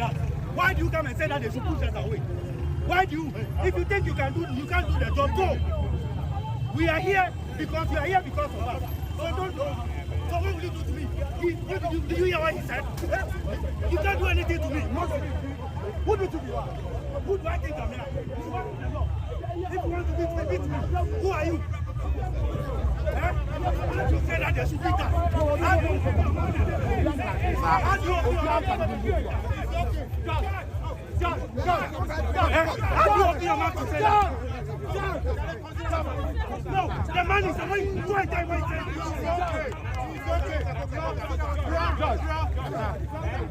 of that? Why do you come and say that they should push us away? Why do you? If you think you can't do the job, go. We are here because you are here because of us. So don't go. So what will you do to me? Did you hear what he said? You can't do anything to me. Who do you think you are? Who do I think I'm here? You want the law. If you want to beat me. Who are you? You say that they should beat us. How do you open your mouth to say that? No, the man is away. Go and tell what he said.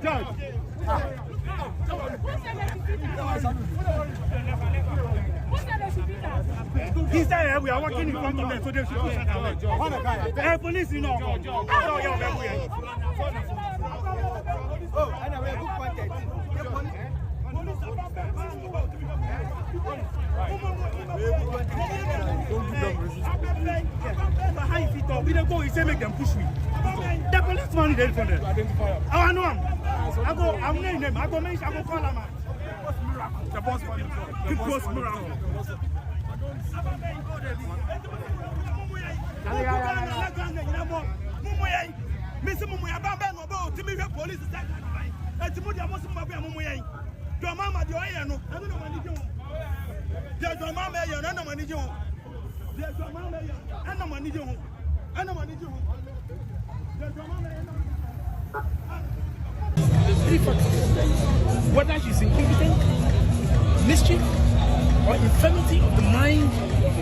Judge. He said we are working in front of them, so they should push us away. Police, you know. Oh, and we are good content. How you fit up? We don't go, he say make them push me. The police man is there from there. Oh, I know him. I'm naming him. I go call him out. The boss man himself. The boss miracle. Mr. Mumuya Baba no bo to me police station. And to me the most Mumuya. Your mama the oil no. I don't know what you do. There's your mama here, no money you. There's your mama here, and no money you. And no money you. There's your mama here. Whether she's incompetent, mischief, or infirmity of the mind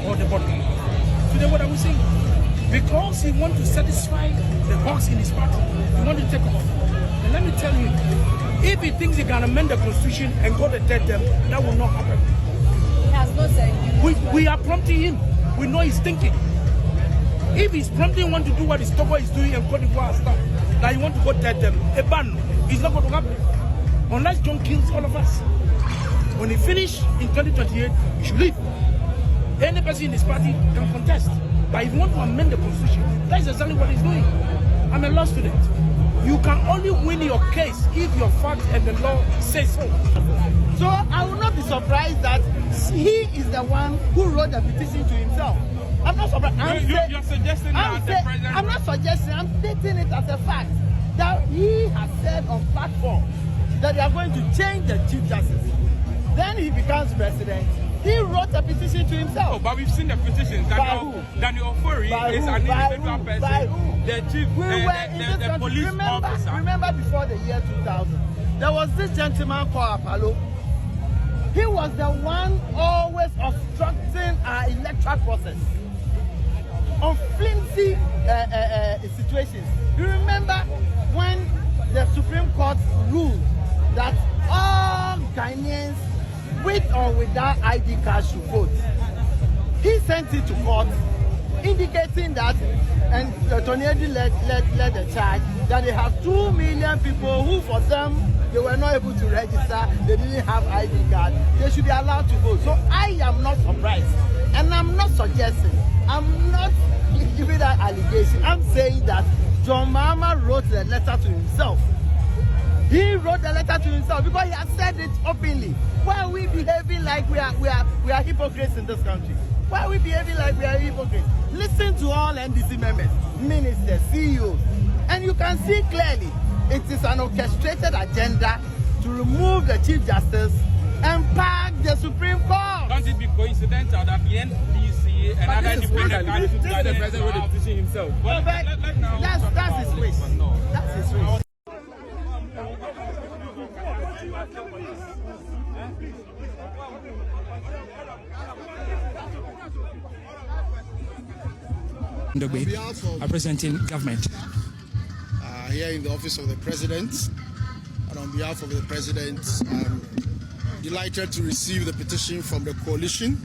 or the body. Today, what are we saying? Because he wants to satisfy the boss in his party, he wants to take off. And let me tell you, if he thinks he can amend the constitution and go to dead term, that will not happen. He has no sense. We are prompting him. We know he's thinking. If he's prompting one to do what his Togo is doing and Cote d'Ivoire stuff, that he want to go dead term, a ban is not going to happen. Unless John kills all of us. When he finish in 2028, he should leave. Any person in his party can contest. But if you want to amend the constitution, that's exactly what he's doing. I'm a law student. You can only win your case if your fact and the law say so. So I will not be surprised that he is the one who wrote the petition to himself. I'm not surprised. You're suggesting that the president... I'm not suggesting, I'm stating it as a fact that he has said on platform that they are going to change the Chief Justice. Then he becomes president. He wrote a petition to himself. Oh, but we've seen the petition. Daniel Fori is an individual person. By who? The chief, the police officer. Remember before the year 2000, there was this gentleman called Apollo. He was the one always obstructing our electoral process on flimsy situations. You remember when the Supreme Court ruled that all Ghanaians with or without ID cards should vote? He sent it to court, indicating that, and Tony Edi led the charge, that they have 2 million people who, for them, they were not able to register, they didn't have ID card, they should be allowed to vote. So I am not surprised, and I'm not suggesting, I'm not giving that allegation, I'm saying that John Mahama wrote the letter to himself. He wrote the letter to himself because he has said it openly. Why are we behaving like we are hypocrites in this country? Why are we behaving like we are hypocrites? Listen to all NDC members, ministers, CEOs, and you can see clearly it is an orchestrated agenda to remove the Chief Justice and pack the Supreme Court. Can't it be coincidental that the NDC and other independent candidates the president wrote the petition himself? Well, that's his wish. That's his wish. Representing government. Here in the office of the President, and on behalf of the President, I'm delighted to receive the petition from the coalition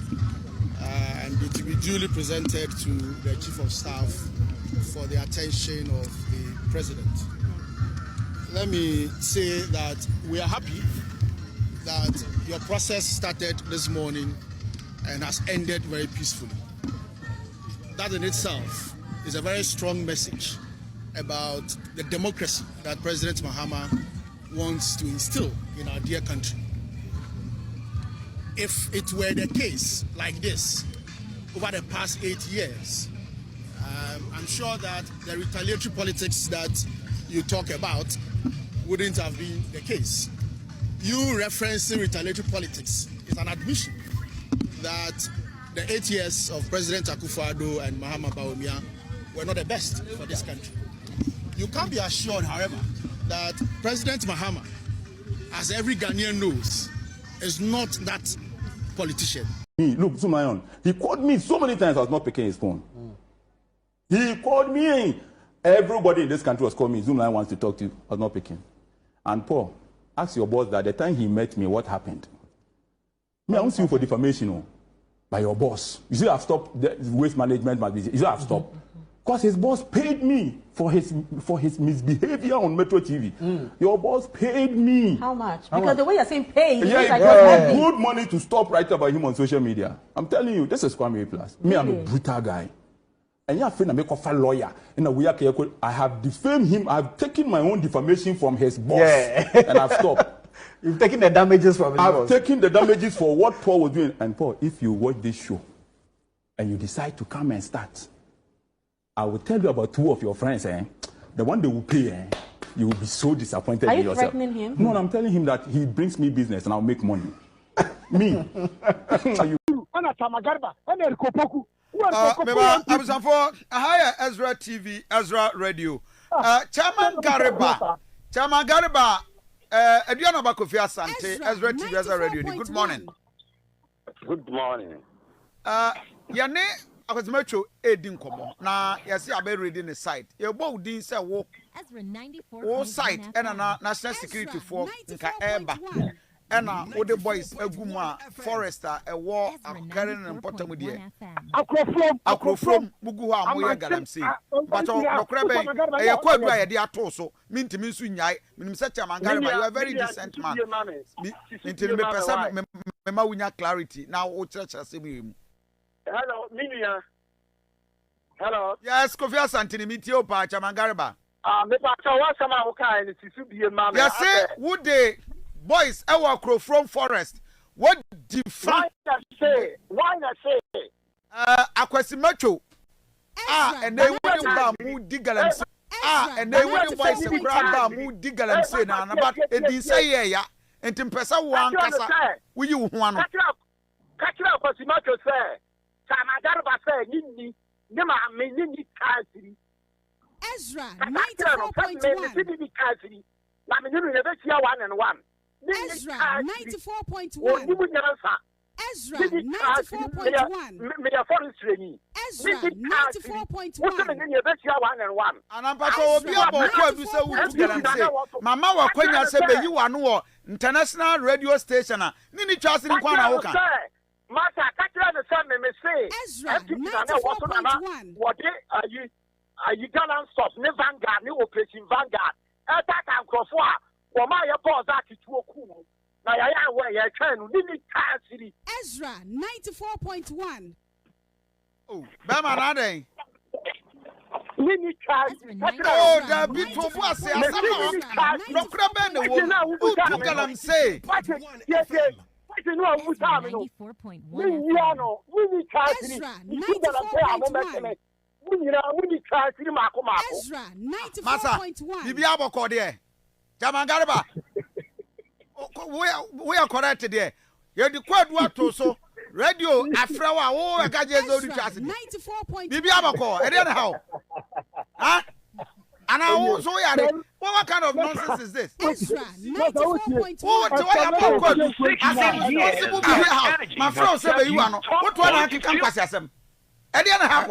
and it will be duly presented to the Chief of Staff for the attention of the President. Let me say that we are happy that your process started this morning and has ended very peacefully. That in itself is a very strong message about the democracy that President Mahama wants to instill in our dear country. If it were the case like this over the past 8 years, I'm sure that the retaliatory politics that you talk about wouldn't have been the case. You referencing retaliatory politics is an admission that the 8 years of President Akufo-Addo and Mahama were not the best for this country. You can be assured, however, that President Mahama, as every Ghanaian knows, is not that politician. Look, Zumayon, he called me so many times I was not picking his phone. He called me. Everybody in this country was calling me. Zumayon wants to talk to you. I was not picking. And Paul, ask your boss that the time he met me, what happened? Me, I won't sue you for defamation by your boss. You should have stopped the waste management. You should have stopped. Because his boss paid me for his misbehavior on Metro TV. Your boss paid me. How much? Because the way you're saying pay, good money to stop writing about him on social media. I'm telling you, this is Kwame Plus. Me, I'm a brutal guy. And you're feeling make a lawyer. I have defamed him. I've taken my own defamation from his boss. And I've stopped. You've taken the damages from his boss. I've taken the damages for what Paul was doing. And Paul, if you watch this show and you decide to come and start, I will tell you about 2 of your friends, the one they will pay, you will be so disappointed in yourself. Are you threatening him? No, I'm telling him that he brings me business and I'll make money. Me. Ezra TV, Ezra Radio. Chairman Gariba, Ediana Bakofi Asante, Ezra TV, Ezra Radio. Good morning. Good morning. Yane Akwesimetro edin komo na yesi abe reading the site. Ye bo udin se wo site na national security for nka eba. Ena wo the boys aguma forester ewo akarin important die. Akrofrom mugu ha mo ye galamse. But nokra be e kwadu aye de ato so mintimi nsu nyai minim se Chairman Gariba, you are a very decent man. Mintimi me pesa me ma wunya clarity na wo chira se mu. Hello, Minia. Hello. Yes, Kofi Asante meet you pa Chairman Gariba. Me pa wa sama wo kai ni sisu biye ma me. Yes, would they boys I walk from forest. What define why not say? Akwesimetro. And they wouldn't ba mu digalam. And they wouldn't buy some crab mu digalam say na about e di say ya. Entim pesa wan kasa. We you one. Catch up Akwesimetro say. Chairman Gariba say ni ma me ni kasi. Ezra 94.1. Na me ni never see 1 and 1. Ezra 94.1. Ezra 94.1. Me the forestry. Ezra 94.1. And I'm part of Mama wa kwenya se be you anu wo international radio station a nini twase ni kwa na wo kan. Mata kakra the same me say. Ezra 94.1. What you gallant stop ne Vanguard ne Operation Vanguard. Eta kan krofo a wo ma ye boss ati tuo ku. Na ya we ye twan no ni kasi. Ezra 94.1. Oh, be ma na den. Ni kasi. Oh, da bit for say asama. No kra be ne wo. Who to galam say? Yes. You know what time no. We kasi. Ezra 94.1. Ezra 94.1. Bibi aboko there. Chairman Gariba. We are correct there. You the kwadu ato so radio afrawa wo agaje zo du twase. 94.1. Bibi aboko e dey how? Huh? And I so yare. What kind of nonsense is this? Ezra 94.1. What about my friend say you are no. What one can pass asem? E dey how?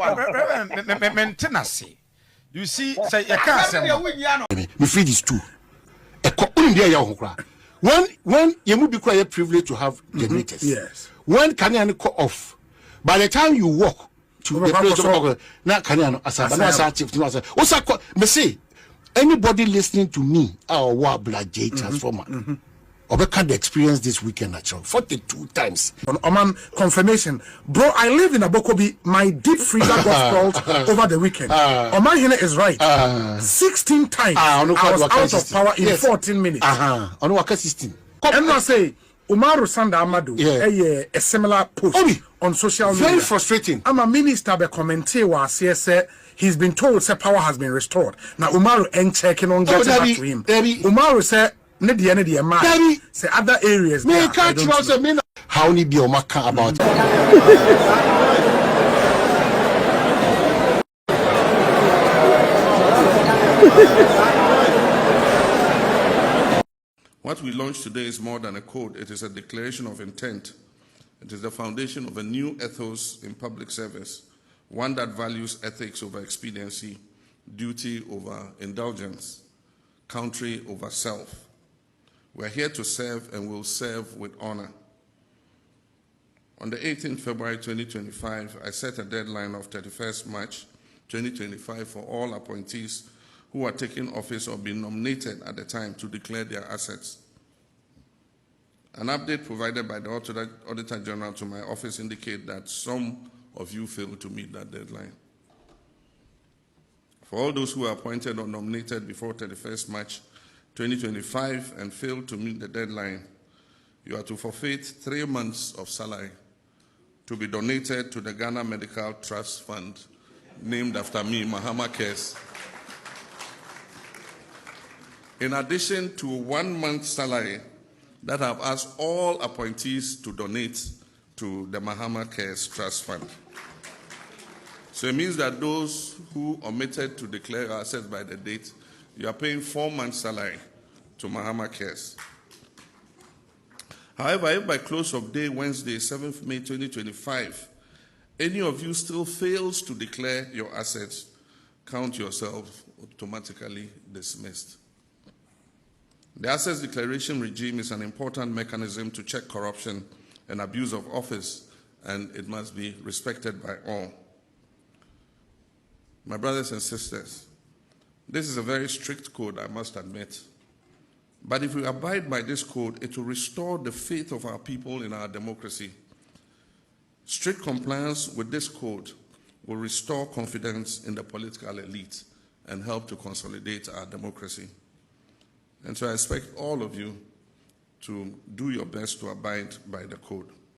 Maintenance. You see, say you can't say. Me free these two. When you will be quite privileged to have generators. Yes. When Kanyan cut off, by the time you walk to the place of now Kanyan Asaba, me say anybody listening to me our Wabla J transformer. Obeka the experience this weekend actually 42 times. On Oman confirmation, bro. I live in Abokobi. My deep freezer got spoiled over the weekend. Oman Hine is right. 16 times I was out of power in 14 minutes. On waka 16. And I say Umaru Sanda Amadu a similar post on social media. Very frustrating. I'm a minister be commentate was say he's been told say power has been restored. Now Umaru ain't checking on getting back to him. Umaru said Nedia man. Say other areas. Me can't say me how ni be omaka about. What we launched today is more than a code. It is a declaration of intent. It is the foundation of a new ethos in public service, one that values ethics over expediency, duty over indulgence, country over self. We're here to serve and will serve with honor. On the 18th February 2025, I set a deadline of 31st March 2025 for all appointees who are taking office or being nominated at the time to declare their assets. An update provided by the Auditor General to my office indicates that some of you failed to meet that deadline. For all those who are appointed or nominated before 31st March 2025 and failed to meet the deadline, you are to forfeit 3 months of salary to be donated to the Ghana Medical Trust Fund, named after me, Mahama Cares. In addition to 1 month's salary that I've asked all appointees to donate to the Mahama Cares Trust Fund. So it means that those who omitted to declare assets by the date, you are paying 4 months' salary to Mahama Cares. However, if by close of day Wednesday, 7th May 2025, any of you still fails to declare your assets, count yourself automatically dismissed. The assets declaration regime is an important mechanism to check corruption and abuse of office, and it must be respected by all. My brothers and sisters, this is a very strict code, I must admit. But if we abide by this code, it will restore the faith of our people in our democracy. Strict compliance with this code will restore confidence in the political elite and help to consolidate our democracy. And so I expect all of you to do your best to abide by the code.